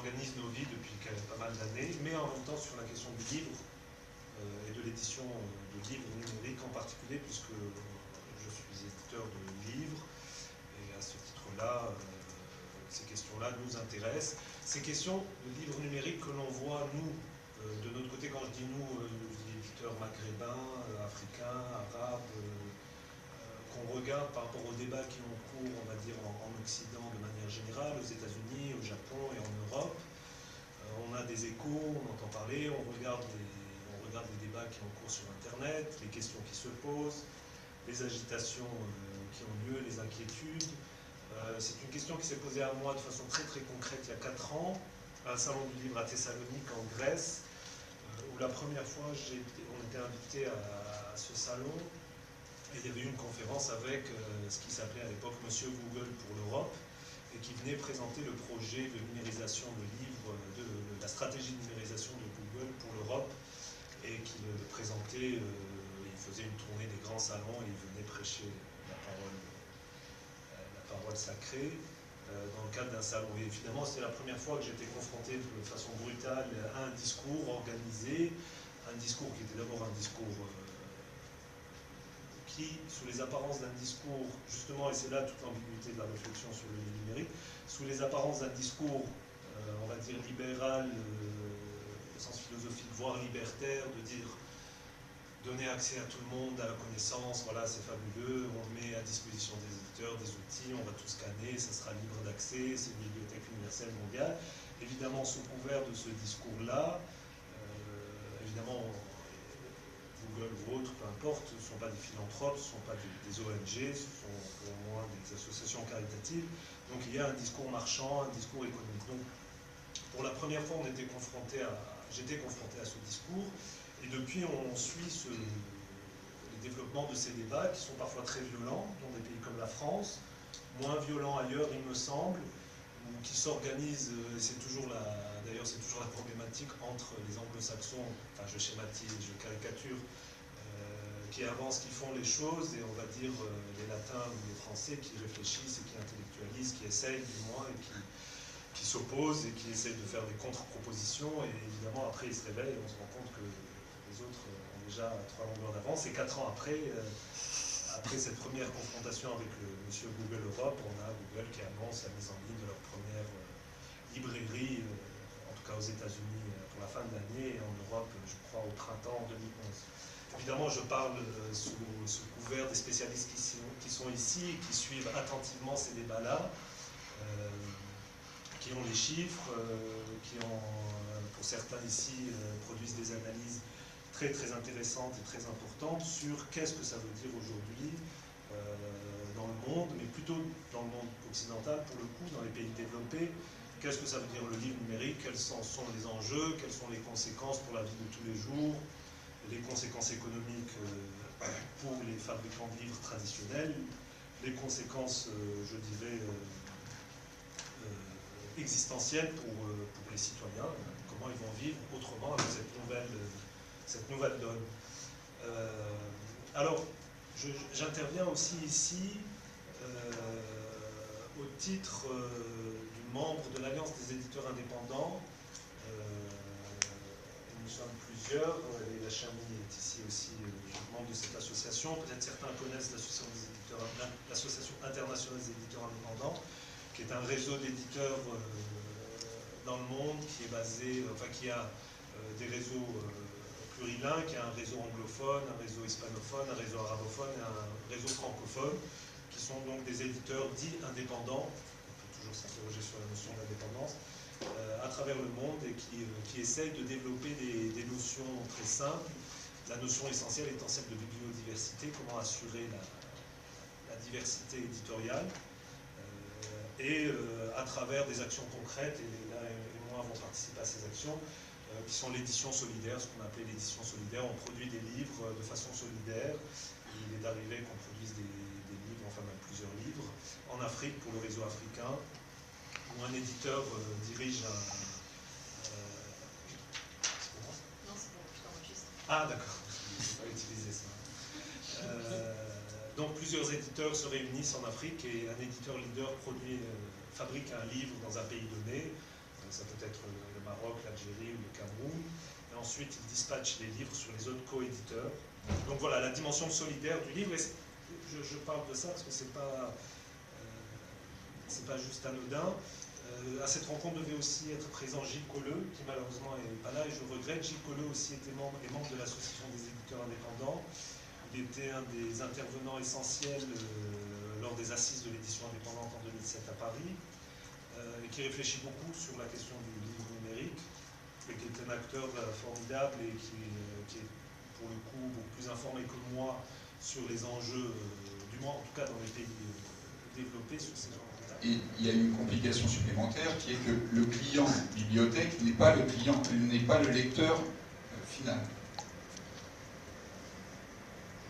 organise nos vies depuis pas mal d'années, mais en même temps sur la question du livre et de l'édition de livres numériques en particulier, puisque je suis éditeur de livres, et à ce titre-là, ces questions-là nous intéressent. Ces questions de livres numériques que l'on voit, nous, de notre côté, quand je dis nous, éditeurs maghrébins, africains, arabes, qu'on regarde par rapport aux débats qui ont cours, on va dire, en Occident de manière générale, aux États-Unis, au Japon et en Europe. On a des échos, on entend parler, on regarde les débats qui ont cours sur Internet, les questions qui se posent, les agitations qui ont lieu, les inquiétudes. C'est une question qui s'est posée à moi de façon très très concrète il y a 4 ans, à un salon du livre à Thessalonique en Grèce, où la première fois on était invité à ce salon, et il y avait eu une conférence avec ce qui s'appelait à l'époque Monsieur Google pour l'Europe, et qui venait présenter le projet de numérisation de livres, de la stratégie de numérisation de Google pour l'Europe, et qui le présentait, il faisait une tournée des grands salons, et il venait prêcher la parole sacrée dans le cadre d'un salon. Et finalement, c'était la première fois que j'étais confronté de façon brutale à un discours organisé, un discours qui était d'abord un discours qui, sous les apparences d'un discours, justement, et c'est là toute l'ambiguïté de la réflexion sur le numérique, sous les apparences d'un discours, on va dire libéral, au sens philosophique, voire libertaire, de dire donner accès à tout le monde à la connaissance, voilà, c'est fabuleux, on met à disposition des éditeurs des outils, on va tout scanner, ça sera libre d'accès, c'est une bibliothèque universelle mondiale. Évidemment, sous couvert de ce discours-là, évidemment, Google ou autres, peu importe, ce ne sont pas des philanthropes, ce ne sont pas des ONG, ce sont pour moi des associations caritatives. Donc il y a un discours marchand, un discours économique. Donc pour la première fois, j'étais confronté à ce discours, et depuis on suit les développements de ces débats qui sont parfois très violents dans des pays comme la France, moins violents ailleurs il me semble, ou qui s'organisent, c'est toujours la problématique entre les anglo-saxons, enfin je schématise, je caricature, qui avancent, qui font les choses, et on va dire les latins ou les français qui réfléchissent et qui intellectualisent, qui essayent du moins, et qui s'opposent et qui essayent de faire des contre-propositions, et évidemment après ils se réveillent et on se rend compte que les autres ont déjà 3 longueurs d'avance, et 4 ans après cette première confrontation avec le monsieur Google Europe, on a Google qui annonce la mise en ligne de leur première librairie, en tout cas aux États-Unis pour la fin de l'année, et en Europe, je crois, au printemps 2011. Évidemment, je parle sous couvert des spécialistes qui sont ici et qui suivent attentivement ces débats-là, qui ont les chiffres, qui pour certains ici, produisent des analyses très très intéressantes et très importantes sur qu'est-ce que ça veut dire aujourd'hui dans le monde, mais plutôt dans le monde occidental, pour le coup, dans les pays développés. Qu'est-ce que ça veut dire le livre numérique? Quels sont les enjeux? Quelles sont les conséquences pour la vie de tous les jours? Les conséquences économiques pour les fabricants de livres traditionnels, les conséquences, je dirais, existentielles pour les citoyens, comment ils vont vivre autrement avec cette nouvelle donne. Alors, j'interviens aussi ici au titre du membre de l'Alliance des éditeurs indépendants. Nous sommes plusieurs, et la Chamie est ici aussi membre de cette association. Peut-être certains connaissent l'Association internationale des éditeurs indépendants, qui est un réseau d'éditeurs dans le monde, qui est basé, qui a des réseaux plurilingues, qui a un réseau anglophone, un réseau hispanophone, un réseau arabophone et un réseau francophone, qui sont donc des éditeurs dits indépendants. On peut toujours s'interroger sur la notion d'indépendance. À travers le monde, et qui essaye de développer des notions très simples. La notion essentielle étant celle de bibliodiversité, comment assurer la diversité éditoriale, et à travers des actions concrètes, et là et moi avons participé à ces actions, qui sont l'édition solidaire, ce qu'on appelait l'édition solidaire. On produit des livres de façon solidaire. Il est arrivé qu'on produise des livres, enfin même plusieurs livres, en Afrique pour le réseau africain, où un éditeur dirige un... Non, c'est bon, je t'enregistre. Ah, d'accord, je ne vais pas utiliser ça. Donc plusieurs éditeurs se réunissent en Afrique, et un éditeur leader fabrique un livre dans un pays donné, ça peut être le Maroc, l'Algérie ou le Cameroun. Et ensuite, ils dispatchent les livres sur les autres co-éditeurs. Donc voilà, la dimension solidaire du livre. Et je parle de ça parce que c'est pas juste anodin. À cette rencontre devait aussi être présent Gilles Colleux, qui malheureusement n'est pas là, et je regrette. Gilles Colleux aussi est membre de l'association des éditeurs indépendants. Il était un des intervenants essentiels lors des assises de l'édition indépendante en 2007 à Paris, et qui réfléchit beaucoup sur la question du livre numérique, et qui est un acteur formidable et qui est pour le coup beaucoup plus informé que moi sur les enjeux, du moins en tout cas dans les pays développés sur ces genres. Et il y a une complication supplémentaire qui est que le client bibliothèque n'est pas le client, n'est pas le lecteur final.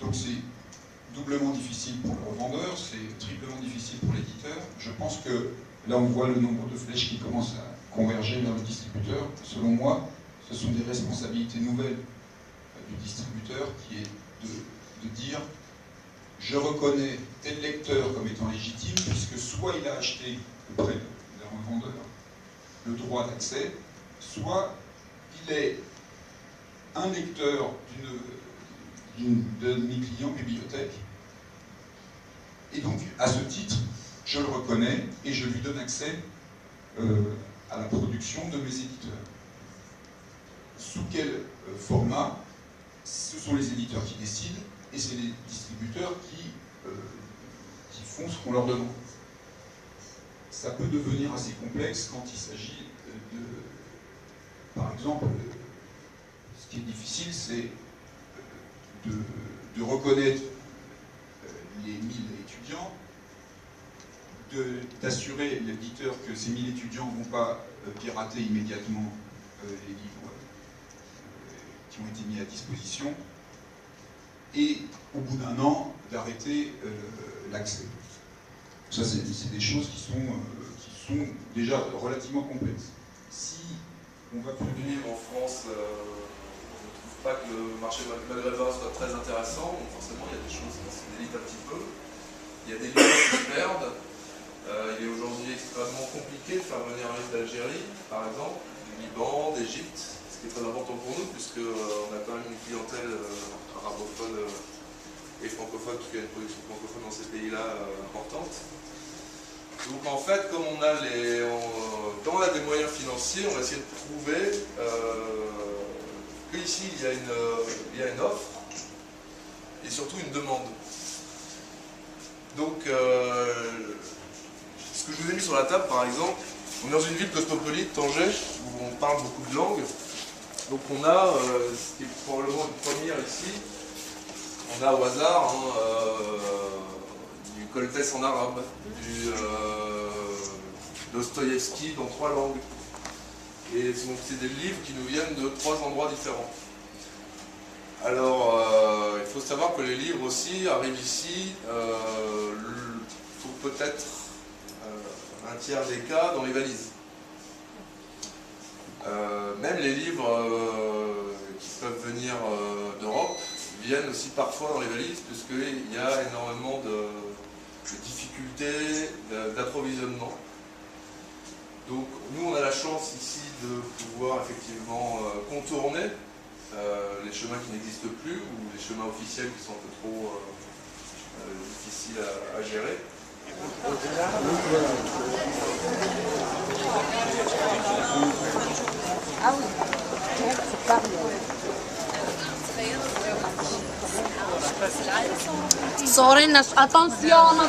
Donc c'est doublement difficile pour le revendeur, c'est triplement difficile pour l'éditeur. Je pense que là on voit le nombre de flèches qui commencent à converger vers le distributeur. Selon moi, ce sont des responsabilités nouvelles du distributeur qui est de dire je reconnais tel lecteur comme étant légitime, puisque soit il a acheté auprès d'un revendeur le droit d'accès, soit il est un lecteur de mes clients bibliothèque. Et donc, à ce titre, je le reconnais et je lui donne accès à la production de mes éditeurs. Sous quel format? Ce sont les éditeurs qui décident, et c'est les distributeurs qui font ce qu'on leur demande. Ça peut devenir assez complexe quand il s'agit par exemple, ce qui est difficile, c'est de reconnaître les 1000 étudiants, d'assurer l'éditeur que ces 1000 étudiants ne vont pas pirater immédiatement les livres qui ont été mis à disposition, et au bout d'un an, d'arrêter l'accès. Ça, c'est des choses qui sont déjà relativement complexes. Si on va publier En France, on ne trouve pas que le marché maghrébin soit très intéressant, donc forcément il y a des choses qui se délitent un petit peu. Il y a des livres qui se perdent. Il est aujourd'hui extrêmement compliqué de faire venir un livre d'Algérie, par exemple, du Liban, d'Égypte, ce qui est très important pour nous, puisqu'on a quand même une clientèle arabophone et francophone, parce qu'il y a une production francophone dans ces pays-là importante. Donc en fait, comme on a des moyens financiers, on va essayer de prouver qu'ici il y a une offre et surtout une demande. Donc ce que je vous ai mis sur la table, par exemple, on est dans une ville cosmopolite, Tanger, où on parle beaucoup de langues. Donc on a, ce qui est probablement une première ici, on a au hasard du Coltès en arabe, du Dostoïevski dans 3 langues. Et c'est des livres qui nous viennent de 3 endroits différents. Alors, il faut savoir que les livres aussi arrivent ici, pour peut-être un tiers des cas, dans les valises. Même les livres qui peuvent venir d'Europe viennent aussi parfois dans les valises, puisqu'il y a énormément de difficultés d'approvisionnement. Donc nous on a la chance ici de pouvoir effectivement contourner les chemins qui n'existent plus, ou les chemins officiels qui sont un peu trop difficiles à gérer. Ah oui, c'est pas bien. Sorry, attention,